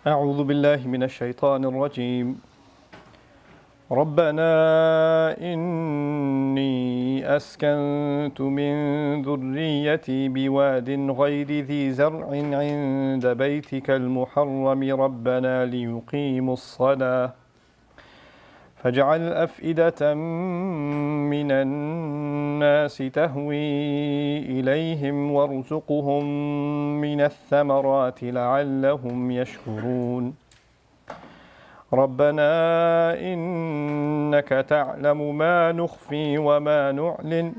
أعوذ بالله من الشيطان الرجيم ربنا إني أسكنت من ذريتي بواد غير ذي زرع عند بيتك المحرم ربنا ليقيموا الصلاة فاجعل أفئدة من الناس تهوي إليهم وارزقهم من الثمرات لعلهم يشكرون ربنا إنك تعلم ما نخفي وما نعلن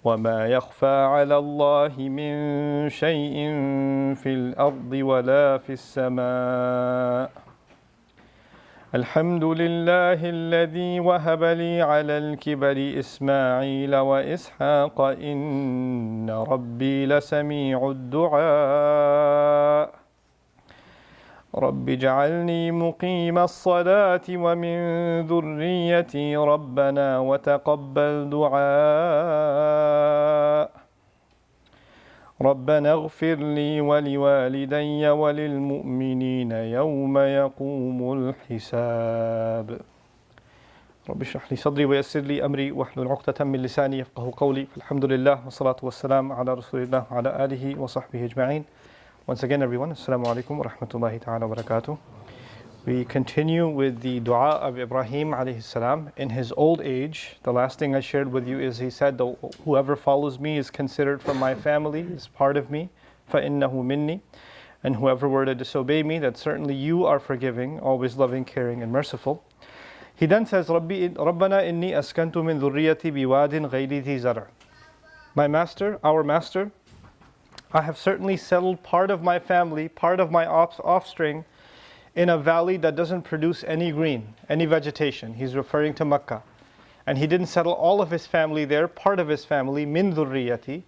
وما يخفى على الله من شيء في الأرض ولا في السماء الحمد لله الذي وهب لي على الكبر إسماعيل وإسحاق إن ربي لسميع الدعاء رب اجعلني مقيم الصلاة ومن ذريتي ربنا وتقبل دعاء ربنا اغفر لي ولوالدي وللمؤمنين يوم يقوم الحساب رب اشرح لي صدري ويسر لي أمري واحلل عقدة من لساني يفقه قولي فالحمد لله والصلاة والسلام على رسول الله وعلى آله وصحبه أجمعين. Once again, everyone, Assalamu alaikum wa rahmatullahi ta'ala wa barakatuh. We continue with the dua of Ibrahim alayhi salam in his old age. The last thing I shared with you is he said, whoever follows me is considered from my family, is part of me, فَإِنَّهُ مِنِّي. And whoever were to disobey me, that certainly you are forgiving, always loving, caring, and merciful. He then says, رَبَّنَا إِنِّي أَسْكَنْتُ مِنْ ذُرِّيَّتِي بِوَادٍ غَيْرِ ذِي زَرْعٍ. My master, our master, I have certainly settled part of my family, part of my offspring, in a valley that doesn't produce any green, any vegetation. He's referring to Makkah. And he didn't settle all of his family there, part of his family, min dhurriyati.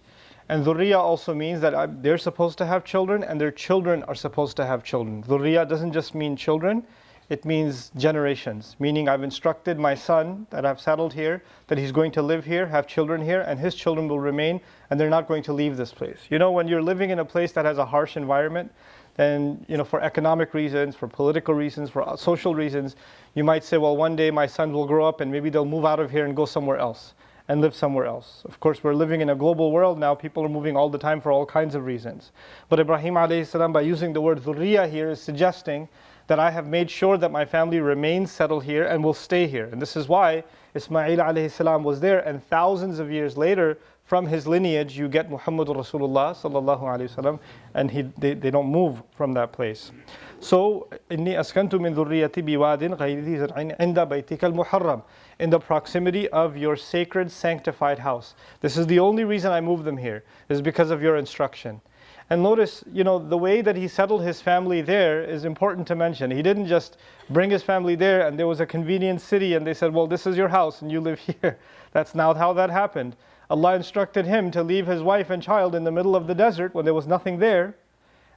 And dhurriya also means that they're supposed to have children and their children are supposed to have children. Dhurriya doesn't just mean children, it means generations. Meaning I've instructed my son that I've settled here, that he's going to live here, have children here, and his children will remain, and they're not going to leave this place. You know, when you're living in a place that has a harsh environment, then, you know, for economic reasons, for political reasons, for social reasons, you might say, well, one day my sons will grow up and maybe they'll move out of here and go somewhere else and live somewhere else. Of course, we're living in a global world now. People are moving all the time for all kinds of reasons. But Ibrahim alayhi salam, by using the word dhurriya here, is suggesting that I have made sure that my family remains settled here and will stay here. And this is why Ismail alayhi salam was there, and thousands of years later, from his lineage, you get Muhammad Rasulullah sallallahu alayhi wasallam, and they don't move from that place. So, إِنِّي أَسْكَنْتُ مِنْ ذُرِّيَّتِي بِوَادٍ غَيْرِ ذِي زَرْعٍ عِنْدَ بَيْتِكَ الْمُحَرَّمِ, in the proximity of your sacred, sanctified house. This is the only reason I moved them here, is because of your instruction. And notice, you know, the way that he settled his family there is important to mention. He didn't just bring his family there and there was a convenient city and they said, well, this is your house and you live here. That's not how that happened. Allah instructed him to leave his wife and child in the middle of the desert when there was nothing there,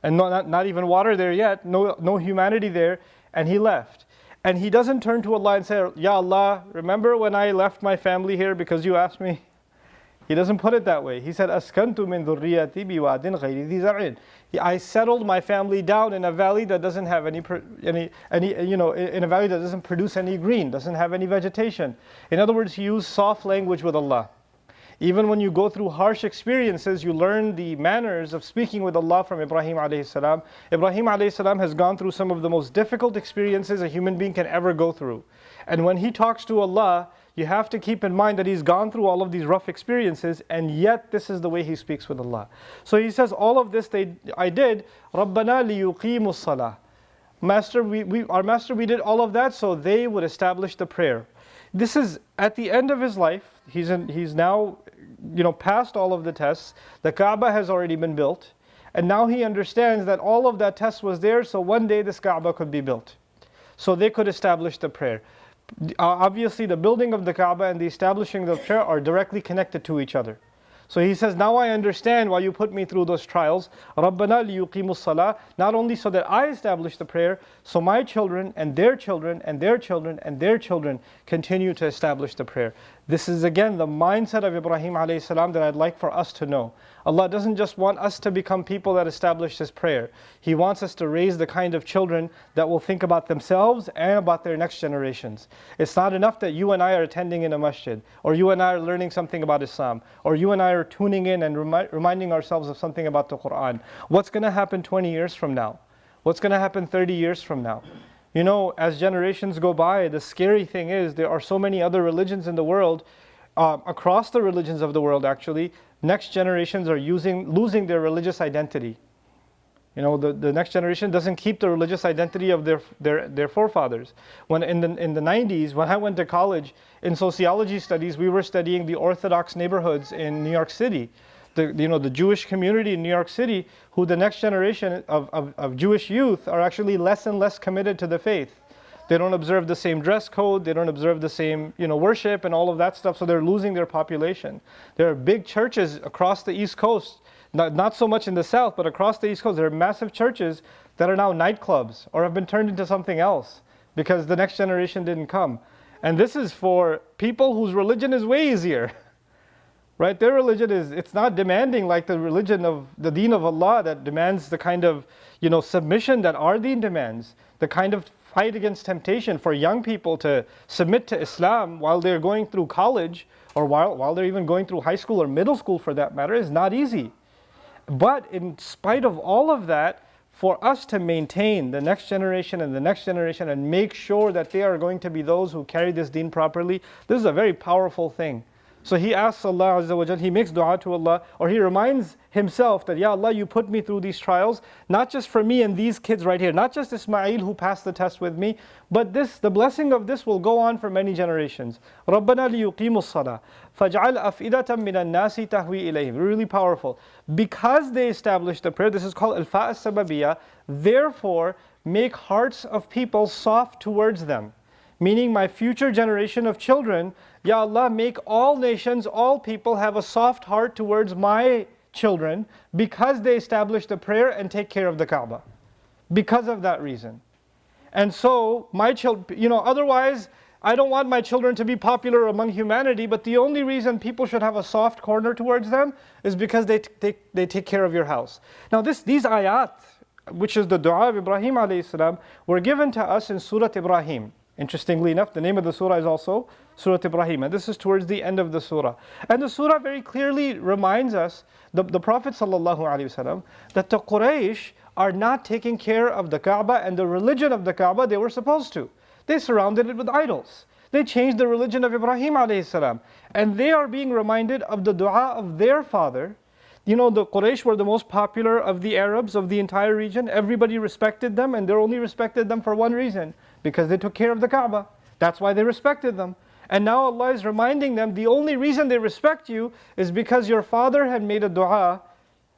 and not even water there yet, no humanity there, and he left. And he doesn't turn to Allah and say, Ya Allah, remember when I left my family here because you asked me? He doesn't put it that way. He said, Askantu min dhurriyati biwadin ghayri dhi zar'in. I settled my family down in a valley that doesn't have any, you know, in a valley that doesn't produce any green, doesn't have any vegetation. In other words, he used soft language with Allah. Even when you go through harsh experiences, you learn the manners of speaking with Allah from Ibrahim alayhi salam. Ibrahim alayhi salam has gone through some of the most difficult experiences a human being can ever go through. And when he talks to Allah, you have to keep in mind that he's gone through all of these rough experiences, and yet this is the way he speaks with Allah. So he says, all of this I did, رَبَّنَا لِيُقِيمُوا الصَّلَاةِ. Master, our master, we did all of that so they would establish the prayer. This is at the end of his life. He's now, you know, past all of the tests. The Kaaba has already been built, and now he understands that all of that test was there so one day this Kaaba could be built, so they could establish the prayer. Obviously, the building of the Kaaba and the establishing of the prayer are directly connected to each other. So he says, now I understand why you put me through those trials. رَبَّنَا لِيُقِيمُوا الصَّلَاةِ. Not only so that I establish the prayer, so my children and their children and their children and their children continue to establish the prayer. This is again the mindset of Ibrahim alayhi salam that I'd like for us to know. Allah doesn't just want us to become people that establish His prayer. He wants us to raise the kind of children that will think about themselves and about their next generations. It's not enough that you and I are attending in a masjid, or you and I are learning something about Islam, or you and I are tuning in and reminding ourselves of something about the Quran. What's going to happen 20 years from now? What's going to happen 30 years from now? You know, as generations go by, the scary thing is there are so many other religions in the world, across the religions of the world actually, next generations are losing their religious identity. You know, the next generation doesn't keep the religious identity of their forefathers. When in the 90s, when I went to college, in sociology studies, we were studying the Orthodox neighborhoods in New York City. The Jewish community in New York City, who the next generation of Jewish youth are actually less and less committed to the faith. They don't observe the same dress code, they don't observe the same worship and all of that stuff, so they're losing their population. There are big churches across the East Coast, not so much in the South, but across the East Coast, there are massive churches that are now nightclubs or have been turned into something else because the next generation didn't come. And this is for people whose religion is way easier. Right? Their religion it's not demanding like the religion of the deen of Allah that demands the kind of submission that our deen demands, the kind of fight against temptation for young people to submit to Islam while they're going through college or while they're even going through high school or middle school for that matter is not easy. But in spite of all of that, for us to maintain the next generation and the next generation and make sure that they are going to be those who carry this deen properly, this is a very powerful thing. So he asks Allah Azza wa Jal, he makes dua to Allah, or he reminds himself that, Ya Allah, you put me through these trials, not just for me and these kids right here, not just Ismail who passed the test with me, but the blessing of this will go on for many generations. رَبَّنَا لِيُقِيمُوا الصَّلَاةَ فَاجْعَلْ أَفْئِدَةً مِّنَ النَّاسِ تَهْوِي إِلَيْهِمْ. Really powerful. Because they established the prayer, this is called al-fa' as-sababiyya, therefore make hearts of people soft towards them. Meaning my future generation of children, Ya Allah, make all nations, all people have a soft heart towards my children because they establish the prayer and take care of the Kaaba. Because of that reason. And so, my children, otherwise, I don't want my children to be popular among humanity, but the only reason people should have a soft corner towards them is because they take care of your house. Now these ayat, which is the dua of Ibrahim alayhi salam, were given to us in Surah Ibrahim. Interestingly enough, the name of the surah is also Surah Ibrahim, and this is towards the end of the surah. And the surah very clearly reminds us, the Prophet ﷺ, that the Quraysh are not taking care of the Kaaba and the religion of the Kaaba they were supposed to. They surrounded it with idols. They changed the religion of Ibrahim alayhi, and they are being reminded of the dua of their father. The Quraysh were the most popular of the Arabs of the entire region. Everybody respected them, and they only respected them for one reason, because they took care of the Kaaba. That's why they respected them. And now Allah is reminding them, the only reason they respect you is because your father had made a dua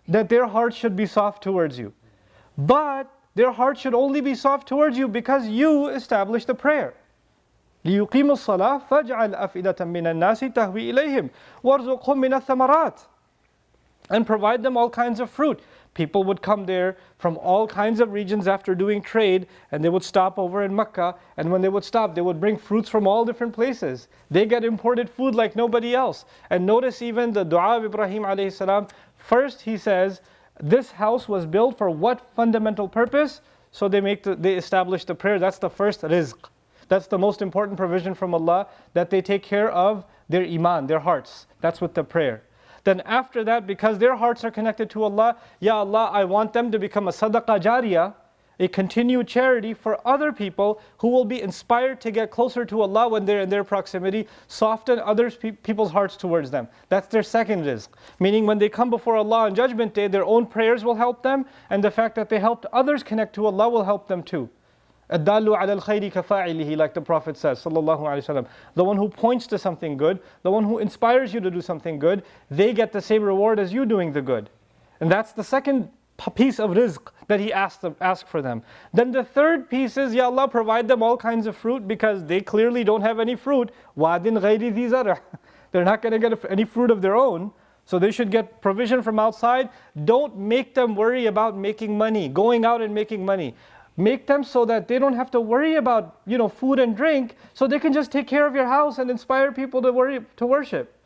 that their hearts should be soft towards you. But their hearts should only be soft towards you because you established the prayer. لِيُقِيمُوا الصَّلَاةَ فَاجْعَلْ أَفْئِدَةً مِّنَ النَّاسِ تَهْوِي إِلَيْهِمْ وَارْزُقْهُم مِّنَ الثَّمَرَاتِ. And provide them all kinds of fruit. People would come there from all kinds of regions after doing trade, and they would stop over in Mecca, and when they would stop, they would bring fruits from all different places. They get imported food like nobody else. And notice even the dua of Ibrahim alayhi salam, first he says, this house was built for what fundamental purpose? So they establish the prayer. That's the first rizq. That's the most important provision from Allah, that they take care of their iman, their hearts. That's with the prayer. Then after that, because their hearts are connected to Allah, Ya Allah, I want them to become a sadaqah jariyah, a continued charity for other people who will be inspired to get closer to Allah when they're in their proximity, soften people's hearts towards them. That's their second rizq. Meaning when they come before Allah on Judgment Day, their own prayers will help them, and the fact that they helped others connect to Allah will help them too. الدَّالُّ عَلَى الْخَيْرِ كَفَاعِلِهِ, like the Prophet says, sallallahu alaihi wasallam. The one who points to something good, the one who inspires you to do something good, they get the same reward as you doing the good. And that's the second piece of rizq that he asked for them. Then the third piece is, Ya Allah, provide them all kinds of fruit, because they clearly don't have any fruit. وَعَدٍ غَيْرِ ذِي زَرْعٍ. They're not going to get any fruit of their own. So they should get provision from outside. Don't make them worry about making money, going out and making money. Make them so that they don't have to worry about, food and drink, so they can just take care of your house and inspire people to worship.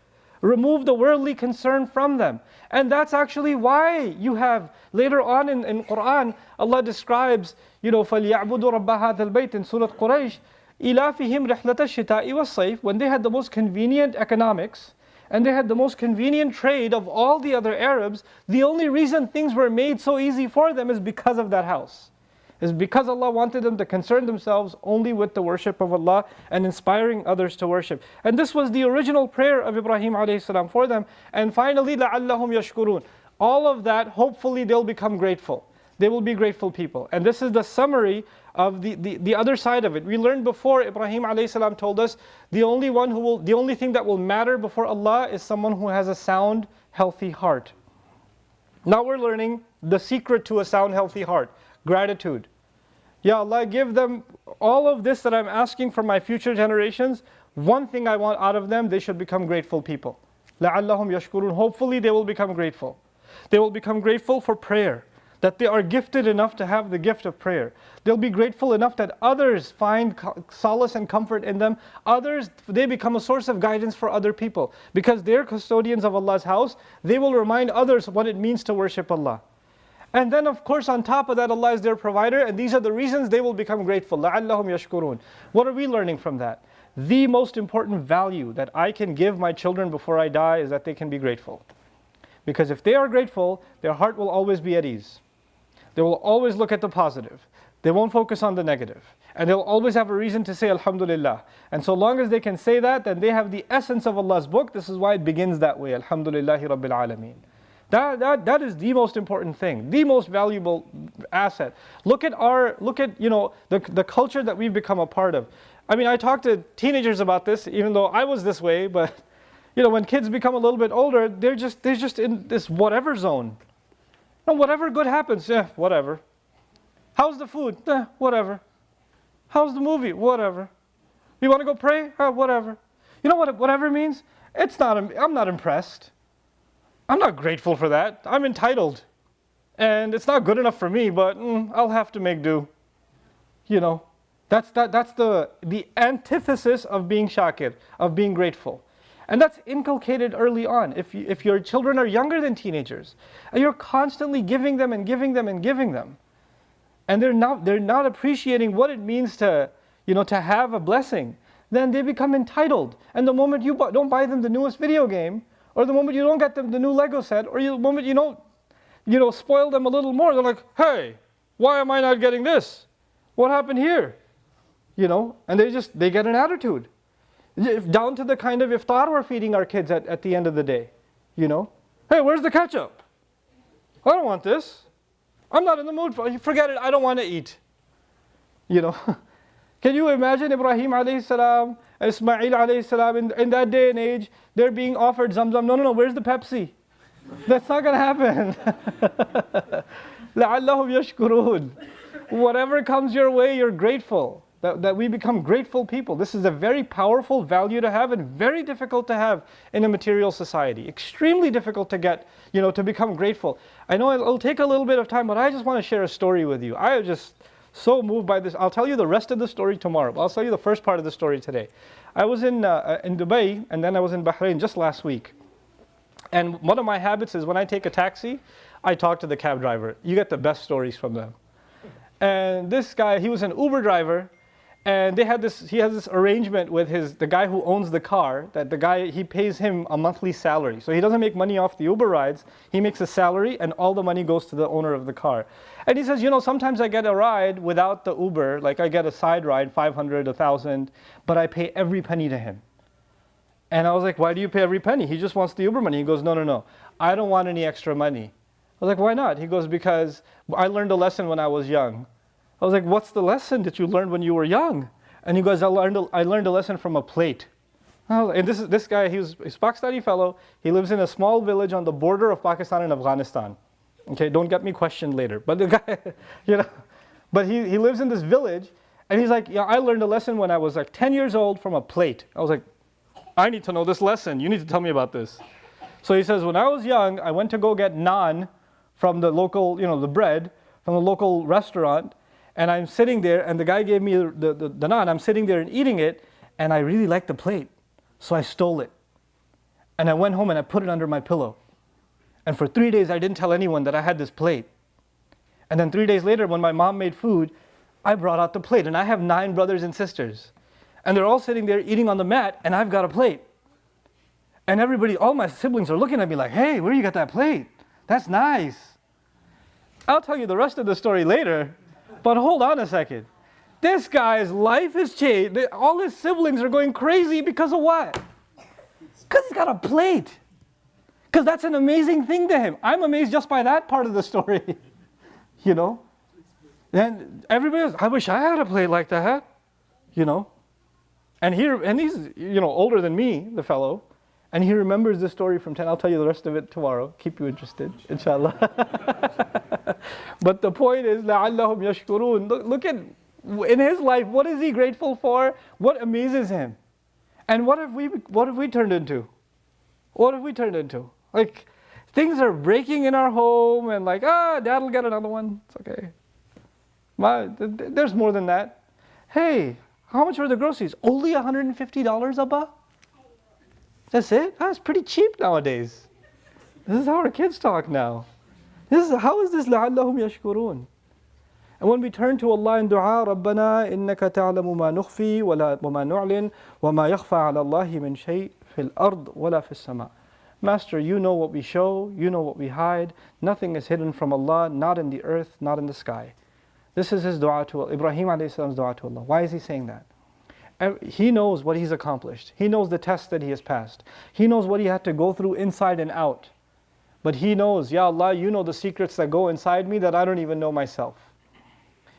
Remove the worldly concern from them. And that's actually why you have, later on in Quran, Allah describes, فَلْيَعْبُدُوا رَبَّ هَذَا الْبَيْتِ in Surah Quraysh, إِلَافِهِمْ رِحْلَةَ الشِّتَاءِ وَالصَّيْفِ, when they had the most convenient economics, and they had the most convenient trade of all the other Arabs, the only reason things were made so easy for them is because of that house. Is because Allah wanted them to concern themselves only with the worship of Allah and inspiring others to worship. And this was the original prayer of Ibrahim alayhi salam for them. And finally, لَعَلَّهُمْ يَشْكُرُونَ. All of that, hopefully they'll become grateful. They will be grateful people. And this is the summary of the other side of it. We learned before, Ibrahim alayhi salam told us, the only thing that will matter before Allah is someone who has a sound, healthy heart. Now we're learning the secret to a sound, healthy heart. Gratitude. Ya Allah, give them all of this that I'm asking for my future generations. One thing I want out of them, they should become grateful people. لَعَلَّهُمْ يَشْكُرُونَ. Hopefully they will become grateful. They will become grateful for prayer, that they are gifted enough to have the gift of prayer. They'll be grateful enough that others find solace and comfort in them. Others, they become a source of guidance for other people. Because they're custodians of Allah's house, they will remind others what it means to worship Allah. And then of course on top of that, Allah is their provider, and these are the reasons they will become grateful. لَعَلَّهُمْ يَشْكُرُونَ. What are we learning from that? The most important value that I can give my children before I die is that they can be grateful. Because if they are grateful, their heart will always be at ease. They will always look at the positive. They won't focus on the negative. And they'll always have a reason to say Alhamdulillah. And so long as they can say that, then they have the essence of Allah's book. This is why it begins that way. Alhamdulillahi Rabbil Alameen. That is the most important thing, the most valuable asset. Look at the culture that we've become a part of. I mean, I talk to teenagers about this, even though I was this way, but when kids become a little bit older, they're just in this whatever zone. And whatever good happens, whatever. How's the food? Whatever. How's the movie? Whatever. You want to go pray? Whatever. You know what whatever means? I'm not impressed. I'm not grateful for that. I'm entitled. And it's not good enough for me, but I'll have to make do. That's the antithesis of being shakir, of being grateful. And that's inculcated early on. If your children are younger than teenagers, and you're constantly giving them and giving them and giving them, and they're not appreciating what it means to have a blessing, then they become entitled. And the moment you don't buy them the newest video game, or the moment you don't get them the new Lego set, or the moment you don't, spoil them a little more, they're like, hey, why am I not getting this? What happened here? And they get an attitude. Down to the kind of iftar we're feeding our kids at the end of the day. Hey, where's the ketchup? I don't want this. I'm not in the mood for it. Forget it, I don't want to eat. Can you imagine Ibrahim alayhi salam, Ismail alayhi salam, in that day and age, they're being offered Zamzam. No, where's the Pepsi? That's not going to happen. لَعَلَّهُمْ يَشْكُرُونَ. Whatever comes your way, you're grateful. That we become grateful people. This is a very powerful value to have and very difficult to have in a material society. Extremely difficult to get, to become grateful. I know it'll take a little bit of time, but I just want to share a story with you. I am just so moved by this. I'll tell you the rest of the story tomorrow, but I'll tell you the first part of the story today. I was in Dubai, and then I was in Bahrain just last week. And one of my habits is when I take a taxi, I talk to the cab driver. You get the best stories from them. And this guy, he was an Uber driver, and he has this arrangement with the guy who owns the car, that he pays him a monthly salary. So he doesn't make money off the Uber rides, he makes a salary and all the money goes to the owner of the car. And he says, sometimes I get a ride without the Uber, like I get a side ride, 500, 1,000, but I pay every penny to him. And I was like, why do you pay every penny? He just wants the Uber money. He goes, no, I don't want any extra money. I was like, why not? He goes, because I learned a lesson when I was young. I was like, what's the lesson that you learned when you were young? And he goes, I learned a lesson from a plate. And this guy, he's a Pakistani fellow. He lives in a small village on the border of Pakistan and Afghanistan. Okay, don't get me questioned later. But the guy, but he lives in this village, and he's like, I learned a lesson when I was like 10 years old from a plate. I was like, I need to know this lesson. You need to tell me about this. So he says, when I was young, I went to go get naan from the local, the bread from the local restaurant. and I'm sitting there, and the guy gave me the naan. I'm sitting there and eating it, and I really liked the plate, so I stole it. And I went home and I put it under my pillow. And for 3 days, I didn't tell anyone that I had this plate. And then 3 days later, when my mom made food, I brought out the plate. And I have 9 brothers and sisters. And they're all sitting there eating on the mat, and I've got a plate. And everybody, all my siblings are looking at me like, hey, where you got that plate? That's nice. I'll tell you the rest of the story later, but hold on a second. This guy's life has changed. All his siblings are going crazy because of what? Because he's got a plate. Because that's an amazing thing to him. I'm amazed just by that part of the story. You know? And everybody else, I wish I had a plate like that. You know? And he's, you know, older than me, the fellow. And he remembers the story from 10. I'll tell you the rest of it tomorrow. Keep you interested, inshallah. But the point is, لَعَلَّهُمْ يَشْكُرُونَ. Look at, in his life, what is he grateful for? What amazes him? And what have we turned into? What have we turned into? Like, things are breaking in our home, and like, dad'll get another one. It's okay. There's more than that. Hey, how much are the groceries? Only $150, Abba? That's it? That's pretty cheap nowadays. This is how our kids talk now. How is this لَعَلَّهُمْ يَشْكُرُونَ? And when we turn to Allah in dua, رَبَّنَا إِنَّكَ تَعْلَمُ مَا نُخْفِي وَمَا نُعْلِنُ وَمَا يَخْفَى عَلَى اللَّهِ مِنْ شَيْءٍ فِي الْأَرْضِ وَلَا فِي السَّمَاءِ. Master, you know what we show, you know what we hide. Nothing is hidden from Allah, not in the earth, not in the sky. This is his dua to Allah, Ibrahim alayhi salam's dua to Allah. Why is he saying that? He knows what he's accomplished. He knows the test that he has passed. He knows what he had to go through inside and out. But he knows, Ya Allah, you know the secrets that go inside me that I don't even know myself.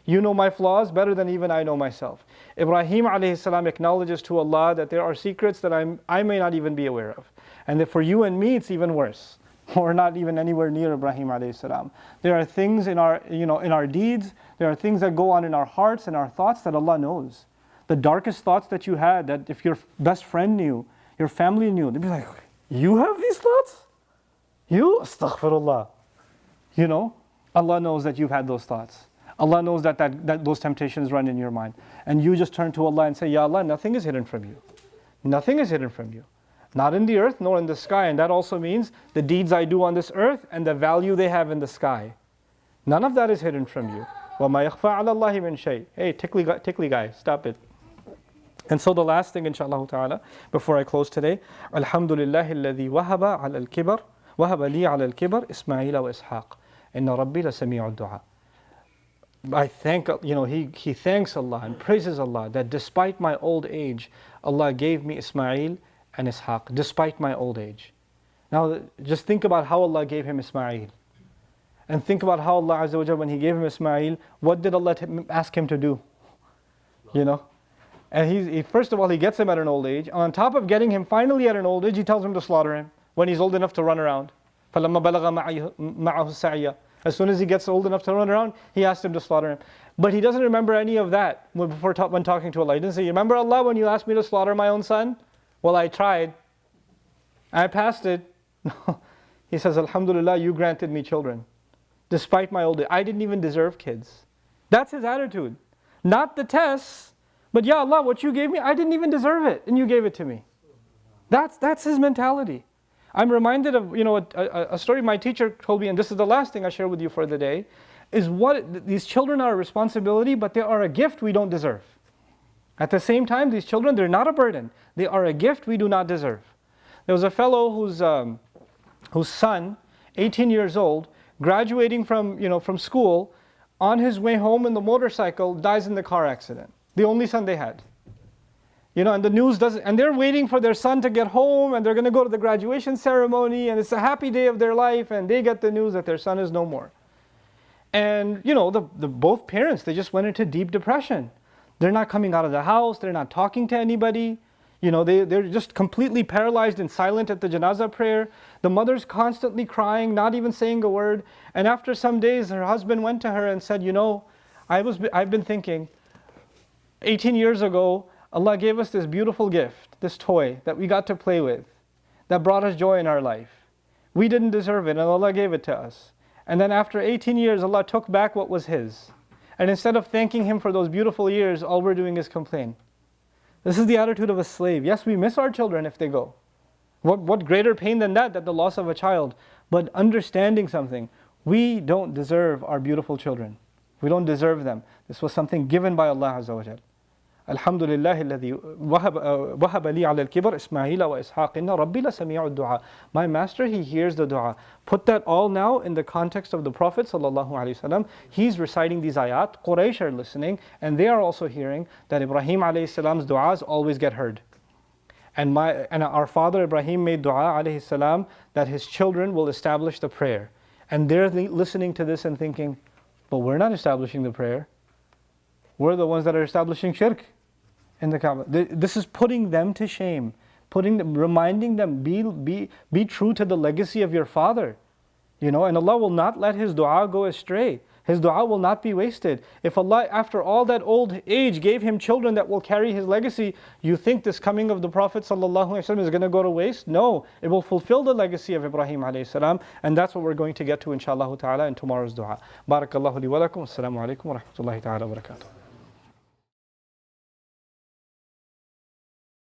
You know my flaws better than even I know myself. Ibrahim alayhi salam acknowledges to Allah that there are secrets that I may not even be aware of. And that for you and me, it's even worse. We're not even anywhere near Ibrahim alayhi salam. There are things in our deeds, there are things that go on in our hearts and our thoughts that Allah knows. The darkest thoughts that you had, that if your best friend knew, your family knew, they'd be like, you have these thoughts? You? Astaghfirullah. You know, Allah knows that you've had those thoughts. Allah knows that those temptations run in your mind. And you just turn to Allah and say, Ya Allah, nothing is hidden from you. Nothing is hidden from you. Not in the earth, nor in the sky. And that also means the deeds I do on this earth and the value they have in the sky. None of that is hidden from you. وَمَا يَخْفَى عَلَى اللَّهِ مِنْ شَيْءٍ. Hey, tickly guy, stop it. And so the last thing, inshallah ta'ala, before I close today, Alhamdulillah alladhi wahaba ala al-kibar, wahaba li ala al-kibar, Ismaila wa Ishaq. Inna Rabbi la sami'u du'a. I thank, he thanks Allah and praises Allah that despite my old age, Allah gave me Ismail and Ishaq, despite my old age. Now, just think about how Allah gave him Ismail. And think about how Allah Azza wa Jalla, when He gave him Ismail, what did Allah ask him to do? You know? And he first of all, He gets him at an old age. On top of getting him finally at an old age, He tells him to slaughter him when he's old enough to run around. فَلَمَّا بَلَغَ مَعَهُ السَّعْيَ. As soon as he gets old enough to run around, He asked him to slaughter him. But he doesn't remember any of that when talking to Allah. He didn't say, remember Allah when you asked me to slaughter my own son? Well, I tried. I passed it. No. He says, Alhamdulillah, you granted me children. Despite my old age. I didn't even deserve kids. That's his attitude. Not the tests, but Ya Allah, what you gave me, I didn't even deserve it, and you gave it to me. That's his mentality. I'm reminded of a story my teacher told me, and this is the last thing I share with you for the day, is what these children are a responsibility, but they are a gift we don't deserve. At the same time, these children, they're not a burden. They are a gift we do not deserve. There was a fellow whose son, 18 years old, graduating from school, on his way home in the motorcycle, dies in the car accident. The only son they had. And the news doesn't, and they're waiting for their son to get home, and they're going to go to the graduation ceremony, and it's a happy day of their life, and they get the news that their son is no more. And the both parents, they just went into deep depression. They're not coming out of the house, they're not talking to anybody. They're just completely paralyzed and silent at the janazah prayer. The mother's constantly crying, not even saying a word. And after some days, her husband went to her and said, I've been thinking, 18 years ago, Allah gave us this beautiful gift, this toy that we got to play with, that brought us joy in our life. We didn't deserve it, and Allah gave it to us. And then after 18 years, Allah took back what was His. And instead of thanking Him for those beautiful years, all we're doing is complain. This is the attitude of a slave. Yes, we miss our children if they go. What greater pain than that the loss of a child? But understanding something, we don't deserve our beautiful children. We don't deserve them. This was something given by Allah Azza wa Jal. Alhamdulillah alladhi wahaba li ala al-kibar Ismaila wa Ishaq inna rabbi la sami'u du'a. My master, he hears the dua. Put that all now in the context of the Prophet sallallahu alaihi wasallam. He's reciting these ayat. Quraysh are listening, and they are also hearing that Ibrahim alayhi salam's du'as always get heard. And our father Ibrahim made dua alayhi salam that his children will establish the prayer. And they're listening to this and thinking, but we're not establishing the prayer. We're the ones that are establishing shirk in the Kaaba. This is putting them to shame, reminding them, be true to the legacy of your father. And Allah will not let His dua go astray. His dua will not be wasted. If Allah, after all that old age, gave him children that will carry his legacy, you think this coming of the Prophet ﷺ is going to go to waste? No, it will fulfill the legacy of Ibrahim alayhi salam, and that's what we're going to get to inshallah ta'ala in tomorrow's dua. Barakallahu li wa lakum. Assalamu alaikum wa rahmatullahi ta'ala wa barakatuh.